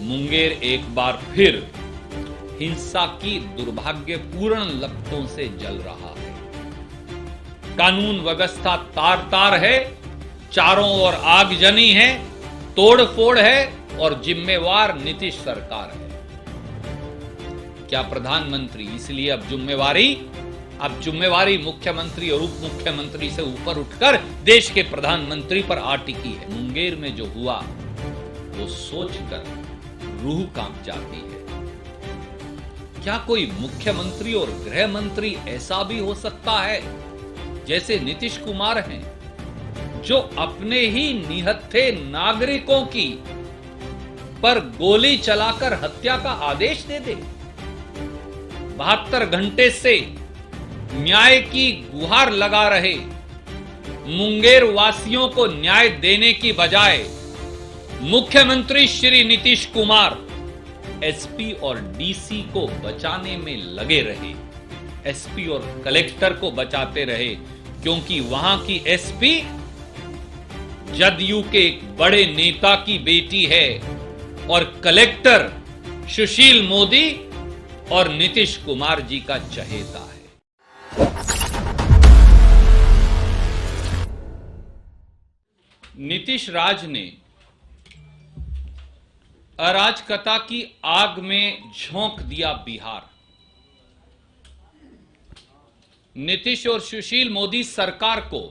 मुंगेर एक बार फिर हिंसा की दुर्भाग्यपूर्ण लपटों से जल रहा है। कानून व्यवस्था तार तार है, चारों ओर आगजनी है, तोड़फोड़ है और जिम्मेवार नीतीश सरकार है। क्या प्रधानमंत्री इसलिए अब जिम्मेवारी मुख्यमंत्री और उप मुख्यमंत्री से ऊपर उठकर देश के प्रधानमंत्री पर आ टिकी है। मुंगेर में जो हुआ वो सोचकर रूह कांप जाती है। क्या कोई मुख्यमंत्री और गृह मंत्री ऐसा भी हो सकता है जैसे नीतीश कुमार हैं, जो अपने ही निहत्थे नागरिकों की पर गोली चलाकर हत्या का आदेश दे दे? 72 घंटे से न्याय की गुहार लगा रहे मुंगेर वासियों को न्याय देने की बजाय मुख्यमंत्री श्री नीतीश कुमार एसपी और डीसी को बचाने में लगे रहे। एसपी और कलेक्टर को बचाते रहे, क्योंकि वहां की एसपी जदयू के एक बड़े नेता की बेटी है और कलेक्टर सुशील मोदी और नीतीश कुमार जी का चहेता है। नीतीश राज ने अराजकता की आग में झोंक दिया बिहार। नीतीश और सुशील मोदी सरकार को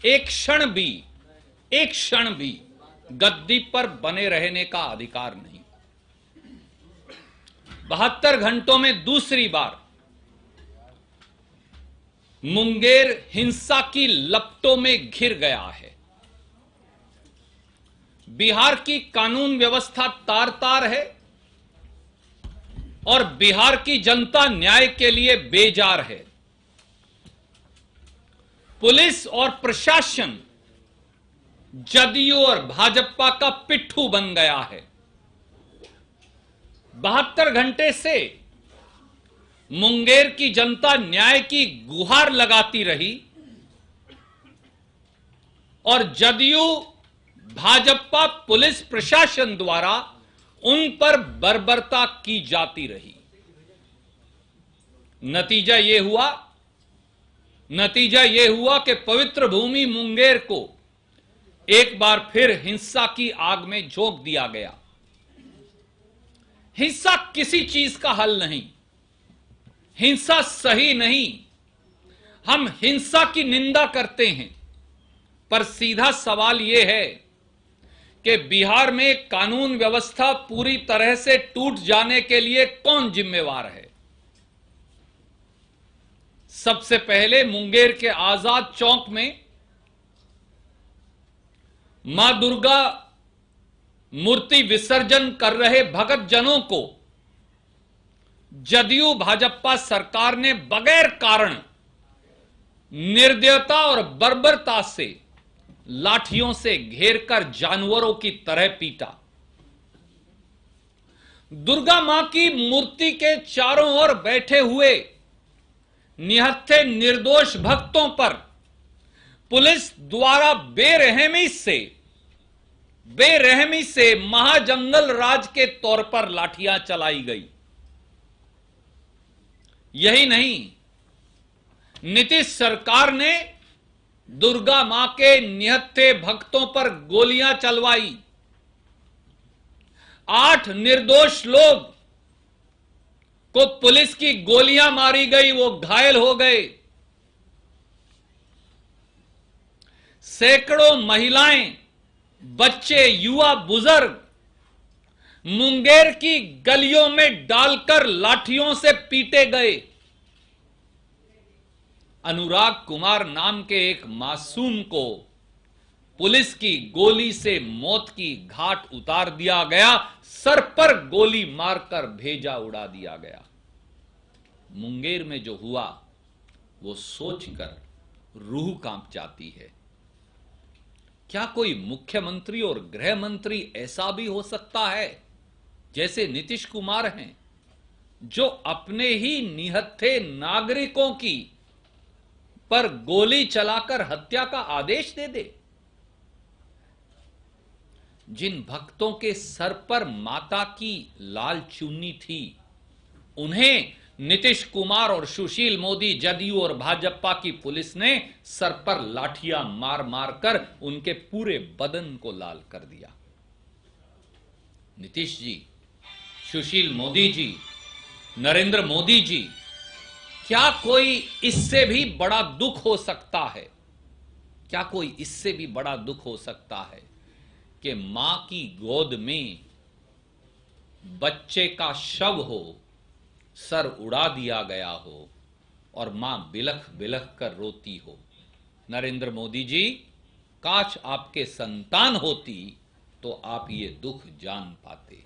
एक क्षण भी गद्दी पर बने रहने का अधिकार नहीं। 72 घंटों में दूसरी बार मुंगेर हिंसा की लपटों में घिर गया है। बिहार की कानून व्यवस्था तार तार है और बिहार की जनता न्याय के लिए बेजार है। पुलिस और प्रशासन जदयू और भाजपा का पिट्ठू बन गया है। 72 घंटे से मुंगेर की जनता न्याय की गुहार लगाती रही और जदयू भाजपा पुलिस प्रशासन द्वारा उन पर बर्बरता की जाती रही। नतीजा यह हुआ कि पवित्र भूमि मुंगेर को एक बार फिर हिंसा की आग में झोंक दिया गया। हिंसा किसी चीज का हल नहीं, हिंसा सही नहीं। हम हिंसा की निंदा करते हैं, पर सीधा सवाल यह है कि बिहार में कानून व्यवस्था पूरी तरह से टूट जाने के लिए कौन जिम्मेवार है? सबसे पहले मुंगेर के आजाद चौक में मां दुर्गा मूर्ति विसर्जन कर रहे भगत जनों को जदयू भाजपा सरकार ने बगैर कारण निर्दयता और बर्बरता से लाठियों से घेरकर जानवरों की तरह पीटा। दुर्गा मां की मूर्ति के चारों ओर बैठे हुए निहत्थे निर्दोष भक्तों पर पुलिस द्वारा बेरहमी से महाजंगल राज के तौर पर लाठियां चलाई गई। यही नहीं, नीतीश सरकार ने दुर्गा मां के निहत्थे भक्तों पर गोलियां चलवाई। 8 निर्दोष लोग को पुलिस की गोलियां मारी गई, वो घायल हो गए। सैकड़ों महिलाएं, बच्चे, युवा, बुजुर्ग मुंगेर की गलियों में डालकर लाठियों से पीटे गए। अनुराग कुमार नाम के एक मासूम को पुलिस की गोली से मौत की घाट उतार दिया गया, सर पर गोली मारकर भेजा उड़ा दिया गया। मुंगेर में जो हुआ वो सोचकर रूह कांप जाती है। क्या कोई मुख्यमंत्री और गृह मंत्री ऐसा भी हो सकता है जैसे नीतीश कुमार हैं, जो अपने ही निहत्थे नागरिकों की पर गोली चलाकर हत्या का आदेश दे दे? जिन भक्तों के सर पर माता की लाल चुन्नी थी, उन्हें नीतीश कुमार और सुशील मोदी, जदयू और भाजपा की पुलिस ने सर पर लाठियां मार मार कर उनके पूरे बदन को लाल कर दिया। नीतीश जी, सुशील मोदी जी, नरेंद्र मोदी जी, क्या कोई इससे भी बड़ा दुख हो सकता है? क्या कोई इससे भी बड़ा दुख हो सकता है कि मां की गोद में बच्चे का शव हो, सर उड़ा दिया गया हो और मां बिलख बिलख कर रोती हो? नरेंद्र मोदी जी, काश आपके संतान होती तो आप ये दुख जान पाते।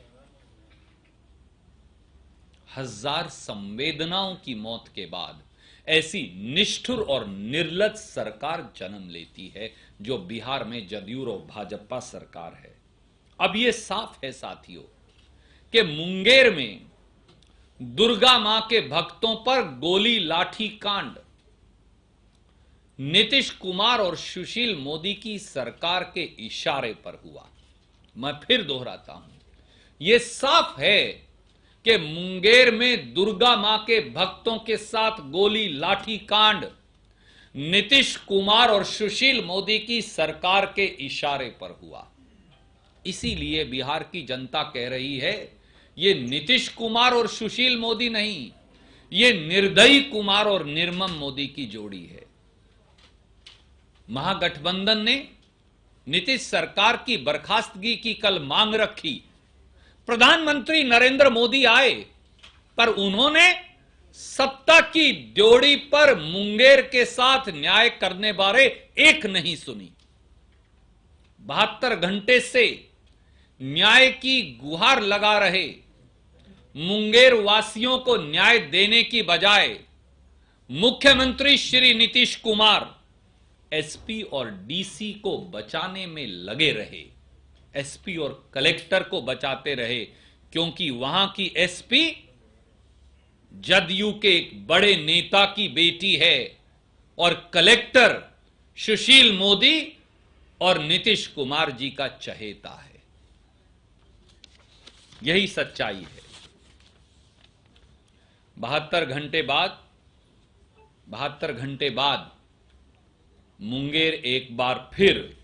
हजार संवेदनाओं की मौत के बाद ऐसी निष्ठुर और निर्लज्ज सरकार जन्म लेती है जो बिहार में जदयू और भाजपा सरकार है। अब यह साफ है साथियों कि मुंगेर में दुर्गा मां के भक्तों पर गोली लाठी कांड नीतीश कुमार और सुशील मोदी की सरकार के इशारे पर हुआ। मैं फिर दोहराता हूं, यह साफ है कि मुंगेर में दुर्गा मां के भक्तों के साथ गोली लाठी कांड नीतीश कुमार और सुशील मोदी की सरकार के इशारे पर हुआ। इसीलिए बिहार की जनता कह रही है, ये नीतीश कुमार और सुशील मोदी नहीं, ये निर्दयी कुमार और निर्मम मोदी की जोड़ी है। महागठबंधन ने नीतीश सरकार की बर्खास्तगी की कल मांग रखी। प्रधानमंत्री नरेंद्र मोदी आए, पर उन्होंने सत्ता की ड्योढ़ी पर मुंगेर के साथ न्याय करने बारे एक नहीं सुनी। 72 घंटे से न्याय की गुहार लगा रहे मुंगेर वासियों को न्याय देने की बजाय मुख्यमंत्री श्री नीतीश कुमार एसपी और डीसी को बचाने में लगे रहे। एसपी और कलेक्टर को बचाते रहे, क्योंकि वहां की एसपी जदयू के एक बड़े नेता की बेटी है और कलेक्टर सुशील मोदी और नीतीश कुमार जी का चहेता है। यही सच्चाई है। 72 घंटे बाद मुंगेर एक बार फिर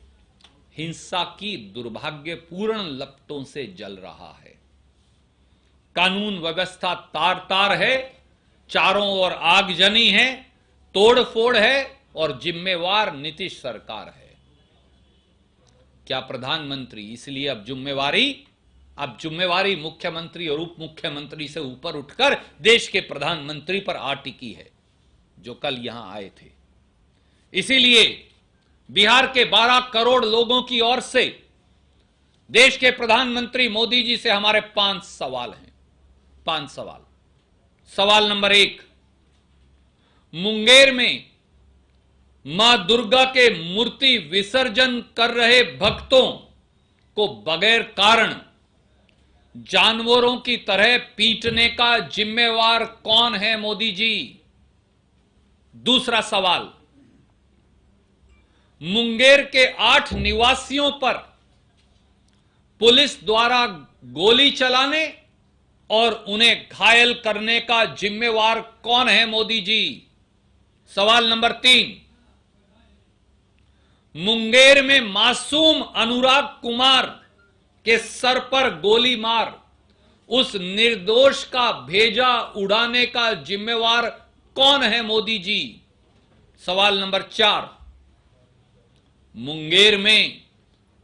हिंसा की दुर्भाग्यपूर्ण लपटों से जल रहा है। कानून व्यवस्था तार तार है, चारों ओर आगजनी है, तोड़फोड़ है और जिम्मेवार नीतीश सरकार है। क्या प्रधानमंत्री इसलिए अब जिम्मेवारी मुख्यमंत्री और उप मुख्यमंत्री से ऊपर उठकर देश के प्रधानमंत्री पर आ टिकी है, जो कल यहां आए थे। इसीलिए बिहार के 12 करोड़ लोगों की ओर से देश के प्रधानमंत्री मोदी जी से हमारे 5 सवाल हैं। 5 सवाल। सवाल नंबर 1, मुंगेर में मां दुर्गा के मूर्ति विसर्जन कर रहे भक्तों को बगैर कारण जानवरों की तरह पीटने का जिम्मेवार कौन है मोदी जी? दूसरा सवाल, मुंगेर के 8 निवासियों पर पुलिस द्वारा गोली चलाने और उन्हें घायल करने का जिम्मेवार कौन है मोदी जी? सवाल नंबर 3, मुंगेर में मासूम अनुराग कुमार के सर पर गोली मार उस निर्दोष का भेजा उड़ाने का जिम्मेवार कौन है मोदी जी? सवाल नंबर 4, मुंगेर में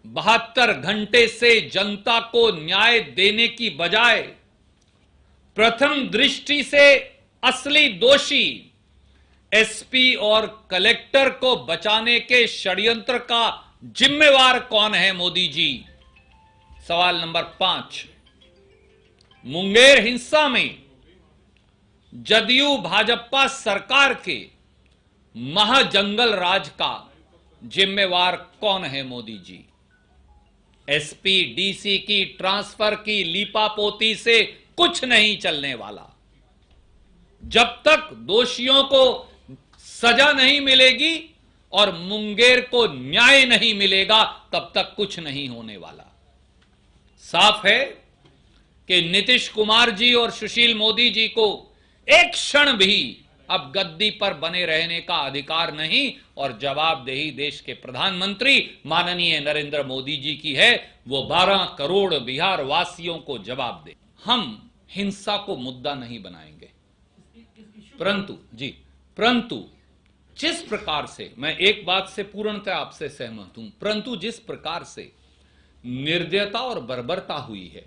72 घंटे से जनता को न्याय देने की बजाय प्रथम दृष्टि से असली दोषी एसपी और कलेक्टर को बचाने के षड्यंत्र का जिम्मेवार कौन है मोदी जी? सवाल नंबर 5, मुंगेर हिंसा में जदयू भाजपा सरकार के महाजंगल राज का जिम्मेवार कौन है मोदी जी? एसपी डीसी की ट्रांसफर की लीपापोती से कुछ नहीं चलने वाला। जब तक दोषियों को सजा नहीं मिलेगी और मुंगेर को न्याय नहीं मिलेगा, तब तक कुछ नहीं होने वाला। साफ है कि नीतीश कुमार जी और सुशील मोदी जी को एक क्षण भी अब गद्दी पर बने रहने का अधिकार नहीं, और जवाबदेही देश के प्रधानमंत्री माननीय नरेंद्र मोदी जी की है। वो 12 करोड़ बिहार वासियों को जवाब दे। हम हिंसा को मुद्दा नहीं बनाएंगे, परंतु जिस प्रकार से, मैं एक बात से पूर्णतः आपसे सहमत हूं, परंतु जिस प्रकार से निर्दयता और बर्बरता हुई है,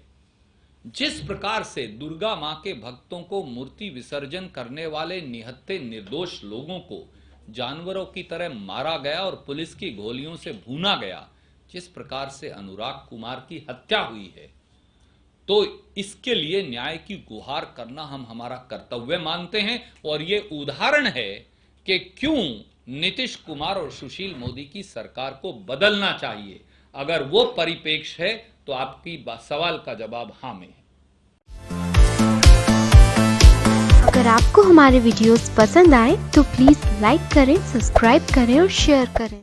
जिस प्रकार से दुर्गा मां के भक्तों को मूर्ति विसर्जन करने वाले निहत्थे निर्दोष लोगों को जानवरों की तरह मारा गया और पुलिस की गोलियों से भूना गया, जिस प्रकार से अनुराग कुमार की हत्या हुई है, तो इसके लिए न्याय की गुहार करना हम हमारा कर्तव्य मानते हैं। और ये उदाहरण है कि क्यों नीतीश कुमार और सुशील मोदी की सरकार को बदलना चाहिए। अगर वो परिप्रेक्ष्य है तो आपकी सवाल का जवाब हाँ में है। अगर आपको हमारे वीडियोस पसंद आए तो प्लीज लाइक करें, सब्सक्राइब करें और शेयर करें।